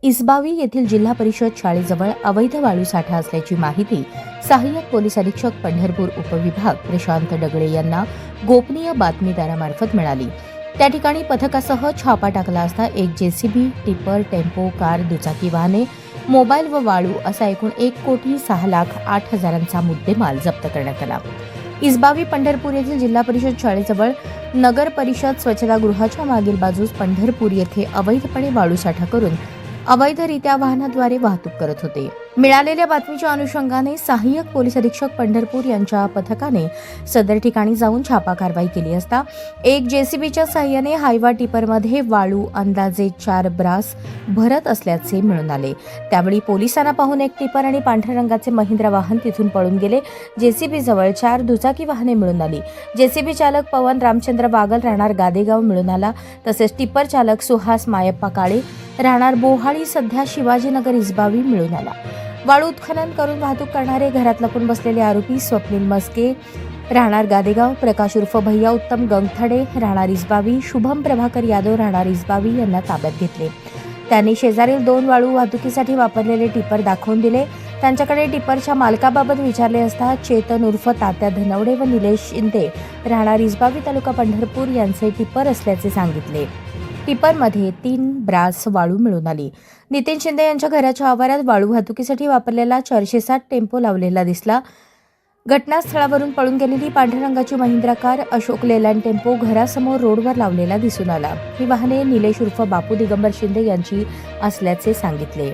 इसबावी येथील जिल्हा परिषद शाळेजवळ अवैध वाळू साठा असल्याची माहिती सहाय्यक पोलीस अधीक्षक पंढरपूर उपविभाग प्रशांत दगडे यांना गोपनीय बातमीदारामार्फत मिळाली। त्या ठिकाणी पथकासह छापा टाकला असता एक जेसीबी, टिपर, टेम्पो, कार, दुचाकी वाहने, मोबाईल व वाळू असा एकूण 1,06,08,000चा मुद्देमाल जप्त करण्यात आला। इसबावी पंढरपूर येथील जिल्हा परिषद शाळेजवळ नगर परिषद स्वच्छतागृहाच्या मागील बाजूस पंढरपूर येथे अवैधपणे वाळू साठा करून अवैधरित्या वाहनाद्वारे वाहतूक करत होते। मिळालेल्या बातमीच्या अनुषंगाने सहाय्यक पोलीस अधीक्षक पंढरपूर यांच्या पथकाने सदर ठिकाणी जाऊन छापा कारवाई केली असता एक जेसीबीच्या सहाय्याने हायवा टिपरमध्ये वाळू अंदाजे 4 ब्रास भरत असल्याचे मिळून आले। त्यावेळी पोलिसांना पाहून एक टिपर आणि पांढऱ्या रंगाचे महिंद्रा वाहन तिथून पळून गेले। जेसीबी जवळ 4 दुचाकी वाहने मिळून आली। जेसीबी चालक पवन रामचंद्र बागल राहणार गादेगाव मिळून आला। तसेच टिपर चालक सुहास मायप्पा काळे राहणार बोहाळी सध्या शिवाजीनगर इसबावी मिळून आला। वाळू उत्खनन करून वाहतूक करणारे घरात लपून बसलेले आरोपी स्वप्नील मस्के राहणार गादेगाव, प्रकाश उर्फ भैया उत्तम गंगथडे राहणार इसबावी, शुभम प्रभाकर यादव राहणार इसबावी यांना ताब्यात घेतले। त्यांनी शेजारील 2 वाळू वाहतुकीसाठी वापरलेले टिपर दाखवून दिले। त्यांच्याकडे टिपरच्या मालकाबाबत विचारले असता चेतन उर्फ तात्या धनवडे व निलेश शिंदे राहणार इसबावी तालुका पंढरपूर यांचे टिपर असल्याचे सांगितले। टिपरमध्ये 3 ब्रास वाळू मिळून आली। नितीन शिंदे यांच्या घराच्या आवारात वाळू वाहतुकीसाठी वापरलेला 460 टेम्पो लावलेला दिसला। घटनास्थळावरून पळून गेलेली पांढऱ्या रंगाची Mahindra car, Ashok Leyland tempo घरासमोर रोडवर लावलेला दिसून आला। ही वाहने निलेश उर्फ बापू दिगंबर शिंदे यांची असल्याचे सांगितले।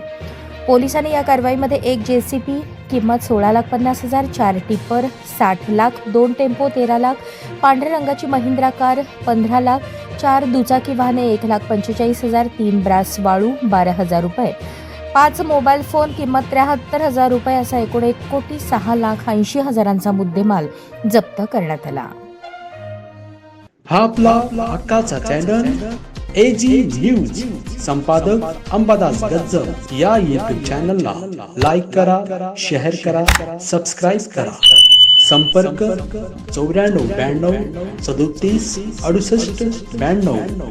पोलिसांनी या कारवाईमध्ये एक जेसीबी किंमत 16,50,000, 4 टिपर 60 लाख, 2 टेम्पो 13 लाख, पांढऱ्या रंगाची महिंद्रा कार 15 लाख, 4 दुचाकी वाहने 1,45,000, 3 ब्रास वाळू 12,000 रुपये, 5 मोबाईल फोन किंमत 73,000 रुपये असा एकूण 1,06,80,000चा मुद्देमाल जप्त करण्यात आला। हा आपला हक्काचा चॅनल AG न्यूज संपादक अंबादास गज्जर या YouTube चॅनलला लाईक करा, शेअर करा, सबस्क्राईब करा। संपर्क 94 92 37 68 92।